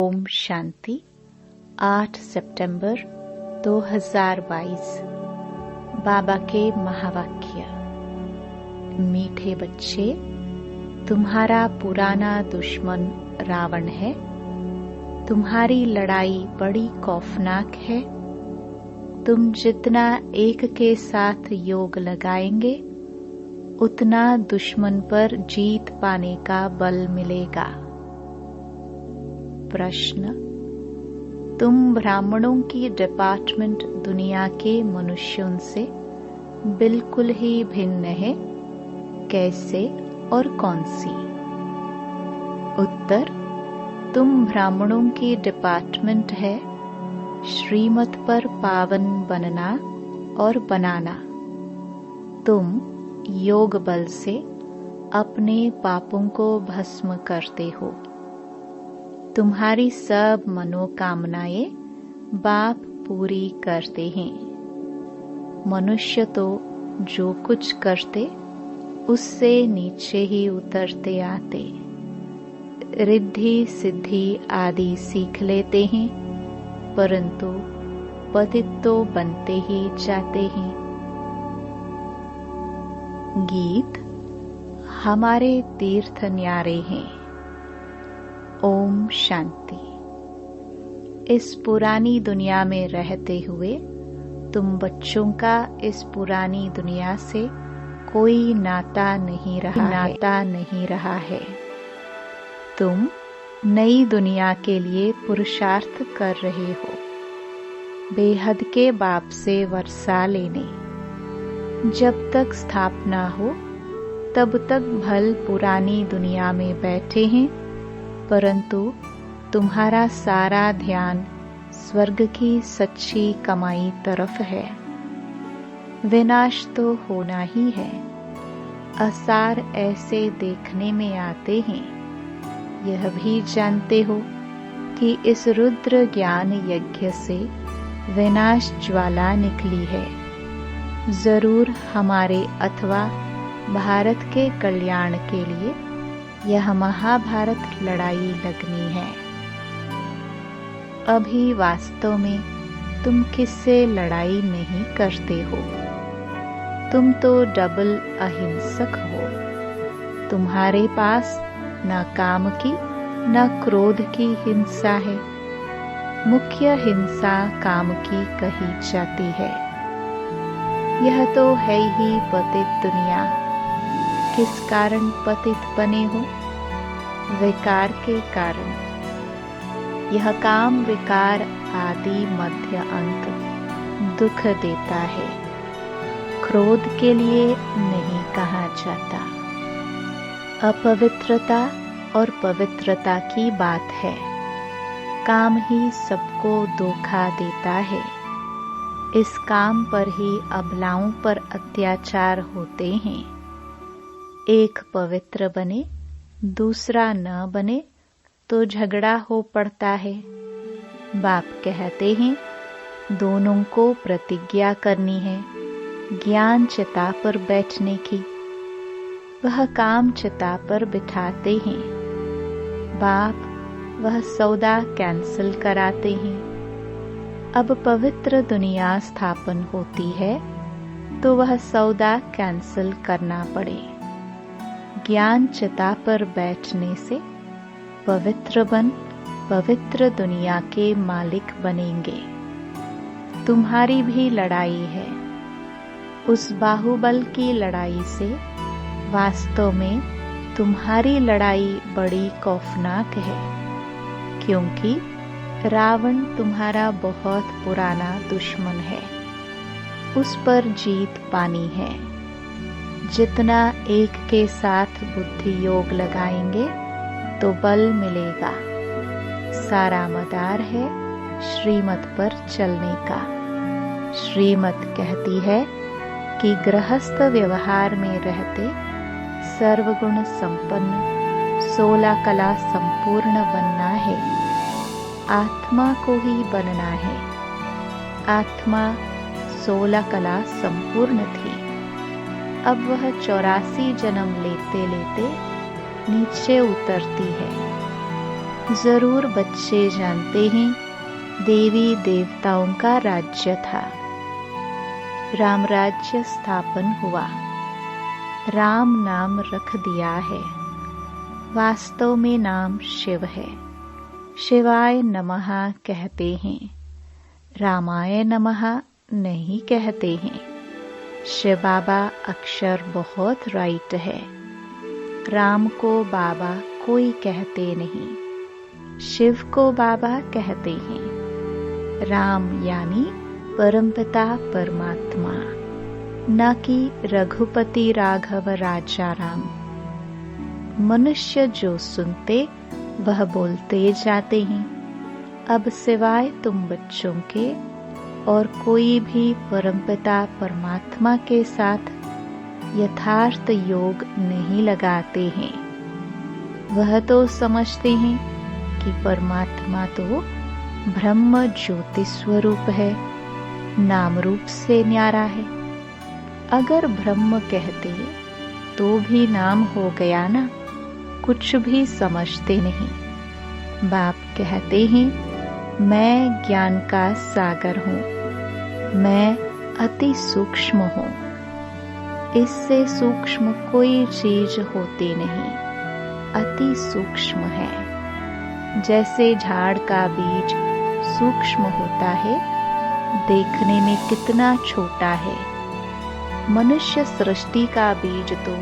ओम शांति 8 सितंबर 2022। बाबा के महावाक्य। मीठे बच्चे, तुम्हारा पुराना दुश्मन रावण है। तुम्हारी लड़ाई बड़ी खौफनाक है। तुम जितना एक के साथ योग लगाएंगे उतना दुश्मन पर जीत पाने का बल मिलेगा। प्रश्न: तुम ब्राह्मणों की डिपार्टमेंट दुनिया के मनुष्यों से बिल्कुल ही भिन्न है, कैसे और कौन सी? उत्तर: तुम ब्राह्मणों की डिपार्टमेंट है श्रीमत पर पावन बनना और बनाना। तुम योग बल से अपने पापों को भस्म करते हो। तुम्हारी सब मनोकामनाएं बाप पूरी करते हैं। मनुष्य तो जो कुछ करते उससे नीचे ही उतरते आते। रिद्धि सिद्धि आदि सीख लेते हैं, परंतु पतित तो बनते ही जाते हैं। गीत। हमारे तीर्थ न्यारे हैं। ओम शांति। इस पुरानी दुनिया में रहते हुए तुम बच्चों का इस पुरानी दुनिया से कोई नाता नहीं रहा है। तुम नई दुनिया के लिए पुरुषार्थ कर रहे हो, बेहद के बाप से वर्षा लेने। जब तक स्थापना हो तब तक भल पुरानी दुनिया में बैठे हैं, परंतु तुम्हारा सारा ध्यान स्वर्ग की सच्ची कमाई तरफ है। विनाश तो होना ही है। असार ऐसे देखने में आते हैं, यह भी जानते हो कि इस रुद्र ज्ञान यज्ञ से विनाश ज्वाला निकली है। जरूर हमारे अथवा भारत के कल्याण के लिए यह महाभारत लड़ाई लगनी है। अभी वास्तव में तुम किससे लड़ाई नहीं करते हो। तुम तो डबल अहिंसक हो। तुम्हारे पास न काम की न क्रोध की हिंसा है। मुख्य हिंसा काम की कही जाती है। यह तो है ही पतित दुनिया। किस कारण पतित बने हो? विकार के कारण। यह काम विकार आदि मध्य अंत दुख देता है। क्रोध के लिए नहीं कहा जाता। अपवित्रता और पवित्रता की बात है। काम ही सबको धोखा देता है। इस काम पर ही अबलाओं पर अत्याचार होते हैं। एक पवित्र बने, दूसरा न बने तो झगड़ा हो पड़ता है। बाप कहते हैं, दोनों को प्रतिज्ञा करनी है ज्ञान चिता पर बैठने की। वह काम चिता पर बिठाते हैं। बाप वह सौदा कैंसिल कराते हैं। अब पवित्र दुनिया स्थापन होती है तो वह सौदा कैंसिल करना पड़े। ज्ञान चिता पर बैठने से पवित्र बन पवित्र दुनिया के मालिक बनेंगे। तुम्हारी भी लड़ाई है। उस बाहुबल की लड़ाई से वास्तव में तुम्हारी लड़ाई बड़ी खौफनाक है, क्योंकि रावण तुम्हारा बहुत पुराना दुश्मन है। उस पर जीत पानी है। जितना एक के साथ बुद्धि योग लगाएंगे तो बल मिलेगा। सारा मदार है श्रीमत पर चलने का। श्रीमत कहती है कि गृहस्थ व्यवहार में रहते सर्वगुण संपन्न 16 कला संपूर्ण बनना है। आत्मा को ही बनना है। आत्मा 16 कला संपूर्ण थी। अब वह 84 जन्म लेते लेते नीचे उतरती है। जरूर बच्चे जानते हैं, देवी देवताओं का राज्य था। राम राज्य स्थापन हुआ, राम नाम रख दिया है। वास्तव में नाम शिव है। शिवाय नमः कहते हैं, रामाय नमः नहीं कहते हैं। शिव बाबा अक्षर बहुत राइट है। राम को बाबा कोई कहते नहीं, शिव को बाबा कहते हैं। राम यानी परमपिता परमात्मा, न कि रघुपति राघव राजा राम। मनुष्य जो सुनते वह बोलते जाते हैं। अब सिवाय तुम बच्चों के और कोई भी परमपिता परमात्मा के साथ यथार्थ योग नहीं लगाते हैं। वह तो समझते हैं कि परमात्मा तो ब्रह्म ज्योति स्वरूप है, नाम रूप से न्यारा है। अगर ब्रह्म कहते तो भी नाम हो गया ना, कुछ भी समझते नहीं। बाप कहते हैं, मैं ज्ञान का सागर हूँ, मैं अति सूक्ष्म हूँ। इससे सूक्ष्म कोई चीज होती नहीं, अति सूक्ष्म है। जैसे झाड़ का बीज सूक्ष्म होता है, देखने में कितना छोटा है। मनुष्य सृष्टि का बीज तो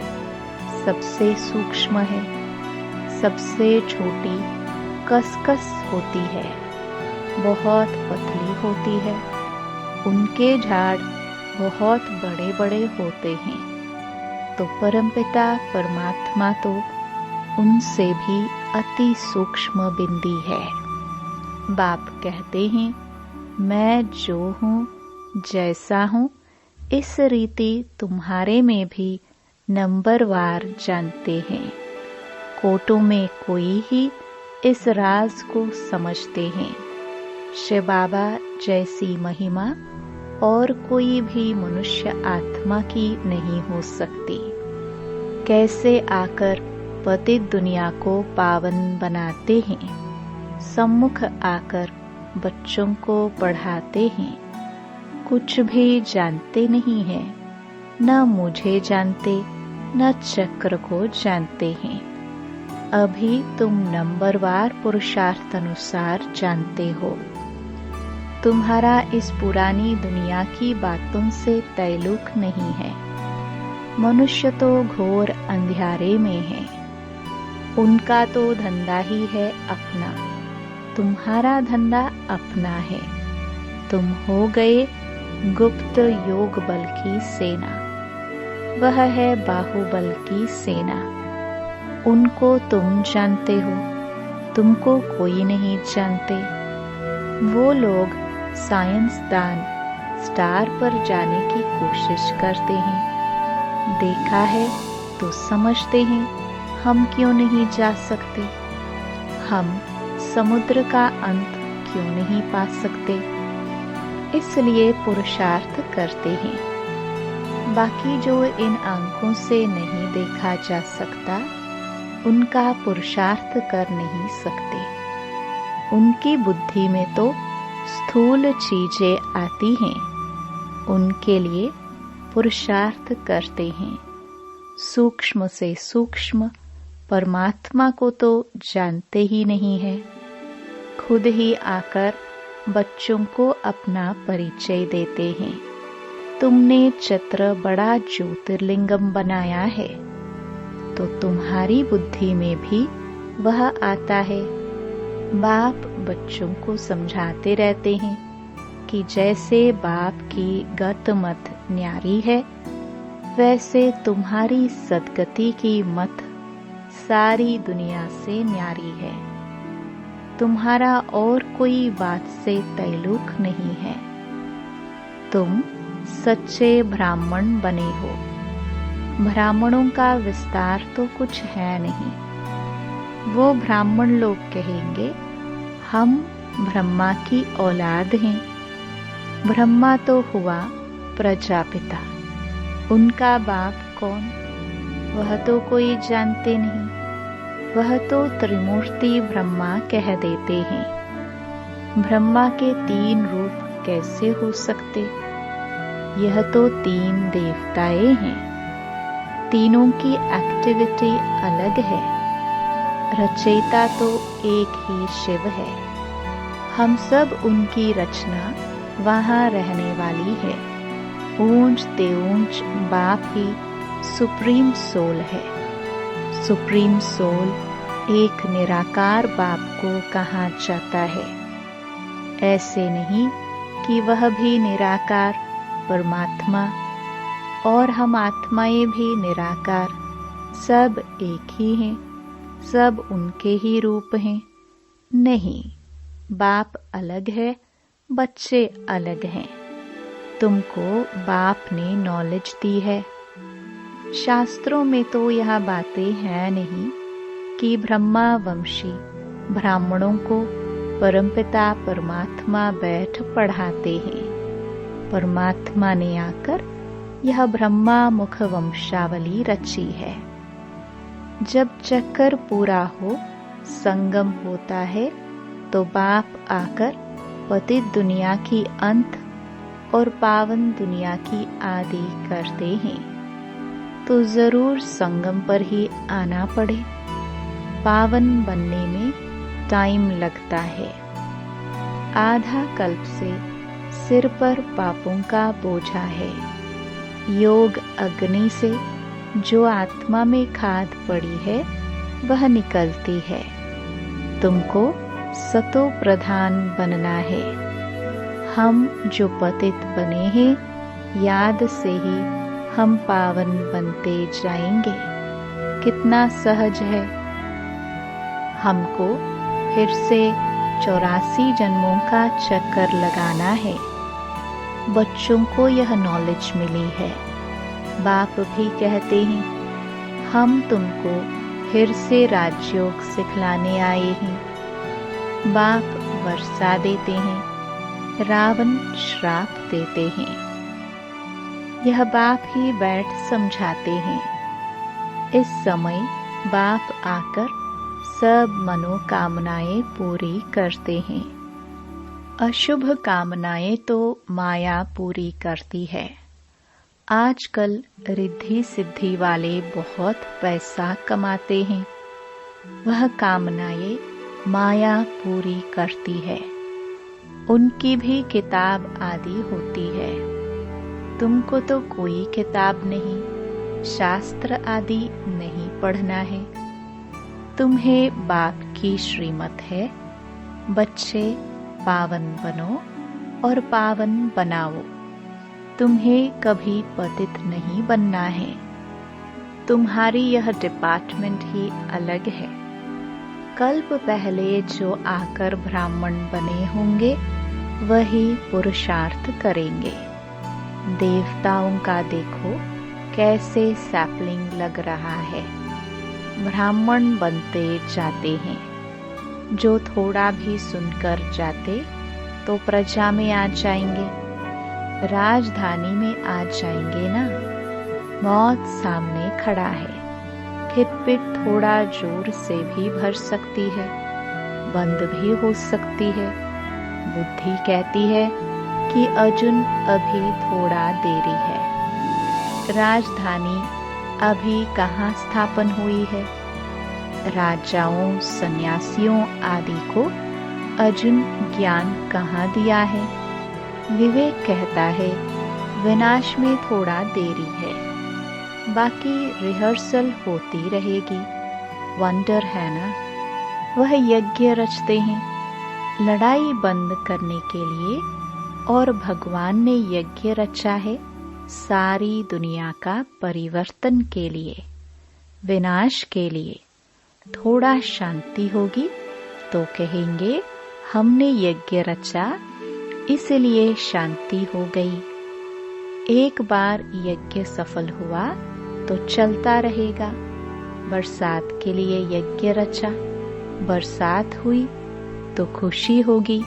सबसे सूक्ष्म है, सबसे छोटी कसकस होती है, बहुत पतली होती है। उनके झाड़ बहुत बड़े बड़े होते हैं। तो परमपिता परमात्मा तो उनसे भी अति सूक्ष्म बिंदी है। बाप कहते हैं, मैं जो हूँ जैसा हूँ, इस रीति तुम्हारे में भी नंबरवार जानते हैं। कोटों में कोई ही इस राज को समझते हैं। शिव बाबा जैसी महिमा और कोई भी मनुष्य आत्मा की नहीं हो सकती। कैसे आकर पतित दुनिया को पावन बनाते हैं, सम्मुख आकर बच्चों को पढ़ाते हैं। कुछ भी जानते नहीं हैं, न मुझे जानते न चक्र को जानते हैं। अभी तुम नंबरवार पुरुषार्थ अनुसार जानते हो। तुम्हारा इस पुरानी दुनिया की बातों से तल्लुक नहीं है। मनुष्य तो घोर अंधियारे में है। उनका तो धंधा ही है अपना, तुम्हारा धंधा अपना है। तुम हो गए गुप्त योग बल की सेना, वह है बाहुबल की सेना। उनको तुम जानते हो, तुमको कोई नहीं जानते। वो लोग साइंसदान स्टार पर जाने की कोशिश करते हैं। देखा है तो समझते हैं, हम क्यों नहीं जा सकते? हम समुद्र का अंत क्यों नहीं पा सकते? इसलिए पुरुषार्थ करते हैं। बाकी जो इन आंखों से नहीं देखा जा सकता, उनका पुरुषार्थ कर नहीं सकते। उनकी बुद्धि में तो स्थूल चीजें आती हैं, उनके लिए पुरुषार्थ करते हैं। सूक्ष्म से सूक्ष्म परमात्मा को तो जानते ही नहीं है। खुद ही आकर बच्चों को अपना परिचय देते हैं। तुमने चित्र बड़ा ज्योतिर्लिंगम बनाया है, तो तुम्हारी बुद्धि में भी वह आता है। बाप बच्चों को समझाते रहते हैं कि जैसे बाप की गत मत न्यारी है, वैसे तुम्हारी सद्गति की मत सारी दुनिया से न्यारी है। तुम्हारा और कोई बात से तल्लुक नहीं है। तुम सच्चे ब्राह्मण बने हो। ब्राह्मणों का विस्तार तो कुछ है नहीं। वो ब्राह्मण लोग कहेंगे, हम ब्रह्मा की औलाद हैं। ब्रह्मा तो हुआ प्रजापिता, उनका बाप कौन? वह तो कोई जानते नहीं। वह तो त्रिमूर्ति ब्रह्मा कह देते हैं। ब्रह्मा के 3 रूप कैसे हो सकते? यह तो 3 देवताएं हैं। तीनों की एक्टिविटी अलग है। रचयिता तो एक ही शिव है। हम सब उनकी रचना वहाँ रहने वाली है। ऊंच ते ऊंच बाप ही सुप्रीम सोल है। सुप्रीम सोल एक निराकार बाप को कहा जाता है। ऐसे नहीं कि वह भी निराकार परमात्मा और हम आत्माएं भी निराकार, सब एक ही हैं, सब उनके ही रूप हैं। नहीं, बाप अलग है, बच्चे अलग हैं। तुमको बाप ने नॉलेज दी है। शास्त्रों में तो यह बातें हैं नहीं कि ब्रह्मा वंशी ब्राह्मणों को परमपिता परमात्मा बैठ पढ़ाते हैं। परमात्मा ने आकर यह ब्रह्मा मुख वंशावली रची है। जब चक्कर पूरा हो, संगम होता है, तो बाप आकर पतित दुनिया की अंत और पावन दुनिया की आदि करते हैं। तो जरूर संगम पर ही आना पड़े। पावन बनने में टाइम लगता है। आधा कल्प से सिर पर पापों का बोझा है। योग अग्नि से जो आत्मा में खाद पड़ी है वह निकलती है। तुमको सतो प्रधान बनना है। हम जो पतित बने हैं, याद से ही हम पावन बनते जाएंगे। कितना सहज है। हमको फिर से 84 जन्मों का चक्कर लगाना है। बच्चों को यह नॉलेज मिली है। बाप भी कहते हैं, हम तुमको फिर से राजयोग सिखलाने आए हैं। बाप वर्षा देते हैं, रावण श्राप देते हैं। यह बाप ही बैठ समझाते हैं। इस समय बाप आकर सब मनोकामनाएं पूरी करते हैं। अशुभ कामनाएं तो माया पूरी करती है। आजकल रिद्धि सिद्धि वाले बहुत पैसा कमाते हैं। वह कामनाएं माया पूरी करती है। उनकी भी किताब आदि होती है। तुमको तो कोई किताब नहीं, शास्त्र आदि नहीं पढ़ना है। तुम्हें बाप की श्रीमत है। बच्चे पावन बनो और पावन बनाओ। तुम्हें कभी पतित नहीं बनना है। तुम्हारी यह डिपार्टमेंट ही अलग है। कल्प पहले जो आकर ब्राह्मण बने होंगे वही पुरुषार्थ करेंगे। देवताओं का देखो कैसे सैपलिंग लग रहा है। ब्राह्मण बनते जाते हैं। जो थोड़ा भी सुनकर जाते तो प्रजा में आ जाएंगे, राजधानी में आ जाएंगे ना। मौत सामने खड़ा है। फिर पिट थोड़ा जोर से भी भर सकती है, बंद भी हो सकती है। बुद्धि कहती है कि अर्जुन अभी थोड़ा देरी है। राजधानी अभी कहाँ स्थापन हुई है। राजाओं सन्यासियों आदि को अर्जुन ज्ञान कहाँ दिया है। विवेक कहता है विनाश में थोड़ा देरी है, बाकी रिहर्सल होती रहेगी। वंडर है ना। वह यज्ञ रचते हैं लड़ाई बंद करने के लिए, और भगवान ने यज्ञ रचा है सारी दुनिया का परिवर्तन के लिए, विनाश के लिए। थोड़ा शांति होगी तो कहेंगे हमने यज्ञ रचा इसलिए शांति हो गई। एक बार यज्ञ सफल हुआ तो चलता रहेगा। बरसात के लिए यज्ञ रचा, बरसात हुई तो खुशी होगी।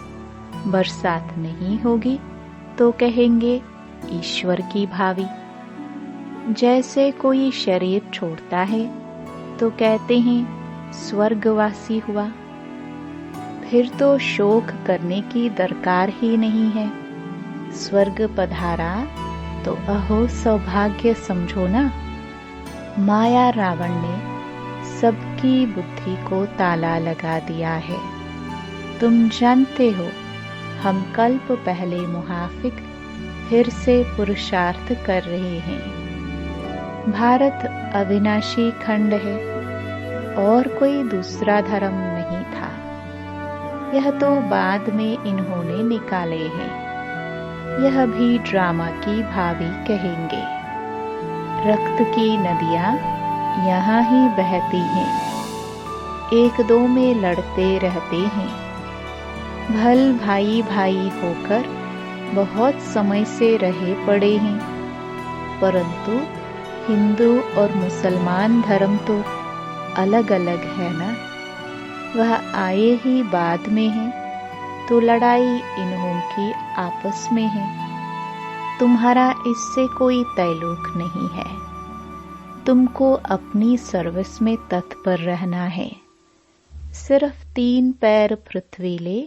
बरसात नहीं होगी तो कहेंगे ईश्वर की भावी। जैसे कोई शरीर छोड़ता है तो कहते हैं स्वर्गवासी हुआ। फिर तो शोक करने की दरकार ही नहीं है। स्वर्ग पधारा तो अहो सौभाग्य समझो ना। माया रावण ने सबकी बुद्धि को ताला लगा दिया है। तुम जानते हो, हम कल्प पहले मुहाफिक फिर से पुरुषार्थ कर रहे हैं। भारत अविनाशी खंड है और कोई दूसरा धर्म नहीं था। यह तो बाद में इन्होंने निकाले हैं। यह भी ड्रामा की भावी कहेंगे। रक्त की नदियां यहाँ ही बहती हैं, एक दो में लड़ते रहते हैं। भल भाई भाई होकर बहुत समय से रहे पड़े हैं, परंतु हिंदू और मुसलमान धर्म तो अलग अलग है ना। वह आए ही बाद में है, तो लड़ाई इन्हों की आपस में है। तुम्हारा इससे कोई तल्लुक नहीं है। तुमको अपनी सर्विस में तत्पर रहना है। सिर्फ 3 पैर पृथ्वी ले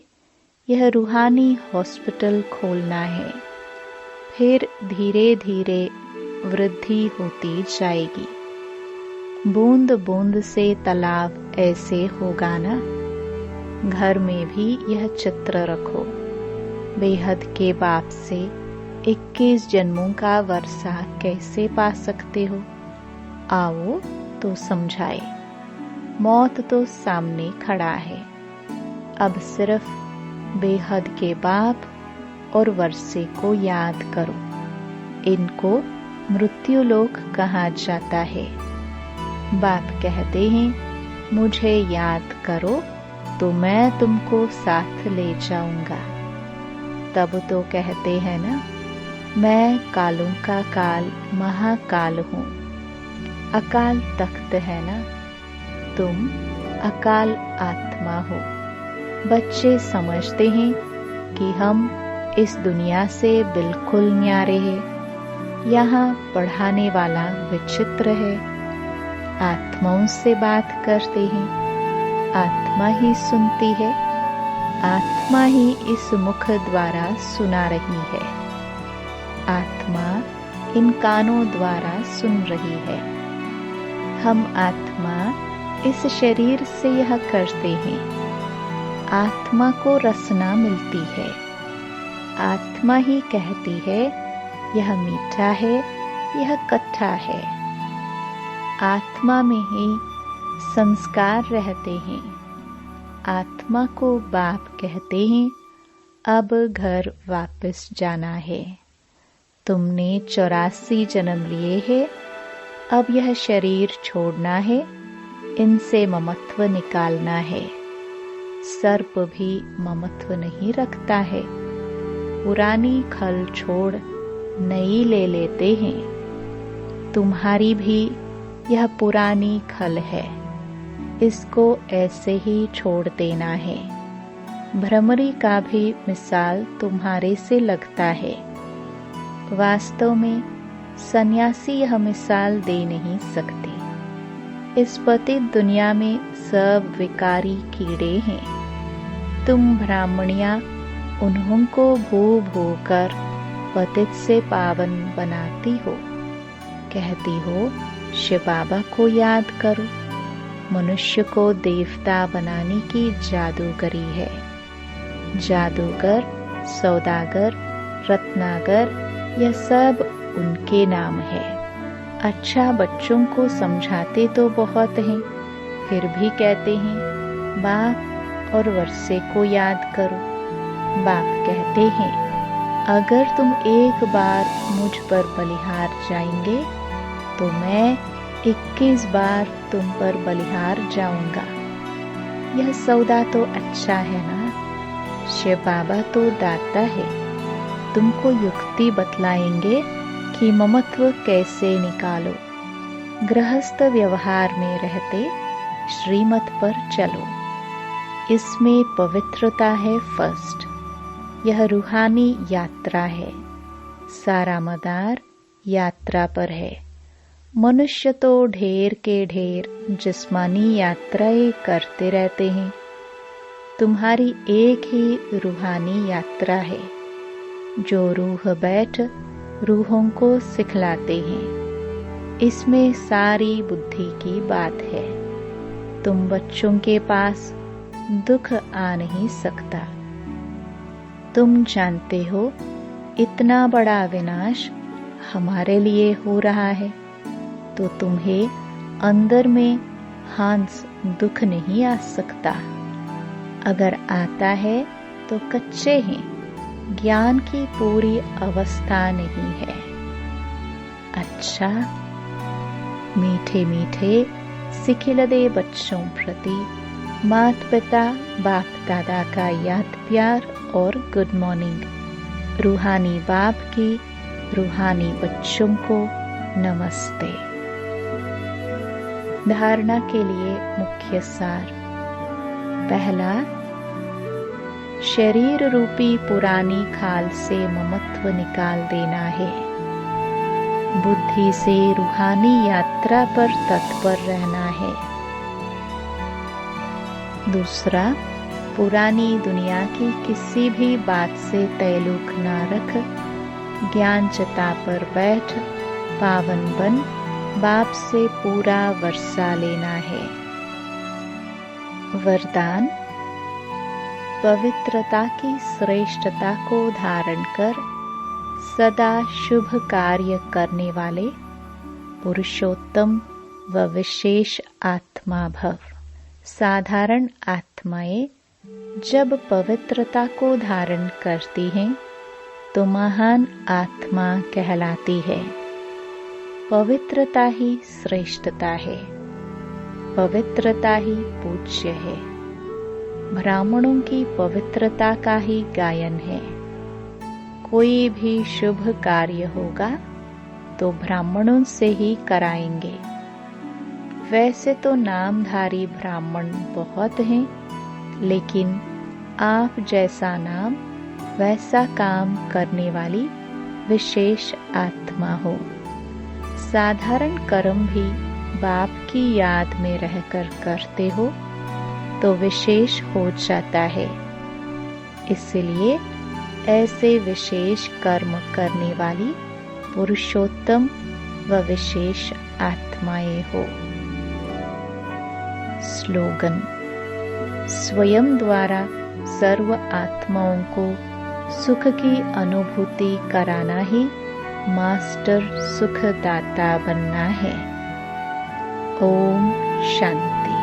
यह रूहानी हॉस्पिटल खोलना है। फिर धीरे धीरे वृद्धि होती जाएगी। बूंद बूंद से तालाब ऐसे होगा ना। घर में भी यह चित्र रखो। बेहद के बाप से 21 जन्मों का वर्षा कैसे पा सकते हो? आओ तो समझाए। मौत तो सामने खड़ा है। अब सिर्फ बेहद के बाप और वर्षे को याद करो। इनको मृत्युलोक कहा जाता है। बाप कहते हैं, मुझे याद करो तो मैं तुमको साथ ले जाऊंगा। तब तो कहते हैं ना, मैं कालों का काल महाकाल हूँ। अकाल तख्त है ना, तुम अकाल आत्मा हो। बच्चे समझते हैं कि हम इस दुनिया से बिल्कुल न्यारे हैं। यहाँ पढ़ाने वाला विचित्र है। आत्माओं से बात करते हैं, आत्मा ही सुनती है। आत्मा ही इस मुख द्वारा सुना रही है। आत्मा इन कानों द्वारा सुन रही है। हम आत्मा इस शरीर से यह करते हैं। आत्मा को रसना मिलती है। आत्मा ही कहती है, यह मीठा है, यह कट्ठा है। आत्मा में ही संस्कार रहते हैं। आत्मा को बाप कहते हैं, अब घर वापस जाना है। तुमने 84 जन्म लिए हैं, अब यह शरीर छोड़ना है। इनसे ममत्व निकालना है। सर्प भी ममत्व नहीं रखता है। पुरानी खल छोड़ नई ले लेते हैं। तुम्हारी भी यह पुरानी खल है, इसको ऐसे ही छोड़ देना है। भ्रमरी का भी मिसाल तुम्हारे से लगता है। वास्तव में सन्यासी यह मिसाल दे नहीं सकते। इस पतित दुनिया में सब विकारी कीड़े हैं। तुम ब्राह्मणियां उन्हों को भू भू कर पतित से पावन बनाती हो। कहती हो, शिव बाबा को याद करो। मनुष्य को देवता बनाने की जादूगरी है। जादूगर, सौदागर, रत्नागर, यह सब उनके नाम है। अच्छा, बच्चों को समझाते तो बहुत हैं, फिर भी कहते हैं बाप और वर्षे को याद करो। बाप कहते हैं, अगर तुम एक बार मुझ पर बलिहार जाएंगे तो मैं 21 बार तुम पर बलिहार जाऊंगा। यह सौदा तो अच्छा है ना। शिव बाबा तो दाता है। तुमको युक्ति बतलाएंगे कि ममत्व कैसे निकालो। गृहस्थ व्यवहार में रहते श्रीमत पर चलो। इसमें पवित्रता है फर्स्ट। यह रूहानी यात्रा है। सारा मदार यात्रा पर है। मनुष्य तो ढेर के ढेर जिस्मानी यात्राएं करते रहते हैं। तुम्हारी एक ही रूहानी यात्रा है जो रूह बैठ रूहों को सिखलाते हैं। इसमें सारी बुद्धि की बात है। तुम बच्चों के पास दुख आ नहीं सकता। तुम जानते हो इतना बड़ा विनाश हमारे लिए हो रहा है, तो तुम्हें अंदर में हंस दुख नहीं आ सकता। अगर आता है तो कच्चे हैं, ज्ञान की पूरी अवस्था नहीं है। अच्छा, मीठे मीठे सिखिलदे बच्चों प्रति मात पिता बाप दादा का याद प्यार और गुड मॉर्निंग। रूहानी बाप की रूहानी बच्चों को नमस्ते। धारणा के लिए मुख्य सार। पहला, शरीर रूपी पुरानी खाल से ममत्व निकाल देना है। बुद्धि से रूहानी यात्रा पर तत्पर रहना है। दूसरा, पुरानी दुनिया की किसी भी बात से तल्लुक न रख, ज्ञान चिता पर बैठ पावन बन बाप से पूरा वर्षा लेना है। वरदान। पवित्रता की श्रेष्ठता को धारण कर सदा शुभ कार्य करने वाले पुरुषोत्तम व विशेष आत्मा भव। साधारण आत्माएं जब पवित्रता को धारण करती हैं तो महान आत्मा कहलाती है। पवित्रता ही श्रेष्ठता है, पवित्रता ही पूज्य है। ब्राह्मणों की पवित्रता का ही गायन है। कोई भी शुभ कार्य होगा तो ब्राह्मणों से ही कराएंगे। वैसे तो नामधारी ब्राह्मण बहुत हैं, लेकिन आप जैसा नाम वैसा काम करने वाली विशेष आत्मा हो। साधारण कर्म भी बाप की याद में रहकर करते हो तो विशेष हो जाता है। इसलिए ऐसे विशेष कर्म करने वाली पुरुषोत्तम व विशेष आत्माएं हो। स्लोगन। स्वयं द्वारा सर्व आत्माओं को सुख की अनुभूति कराना ही मास्टर सुखदाता बनना है। ओम शांति।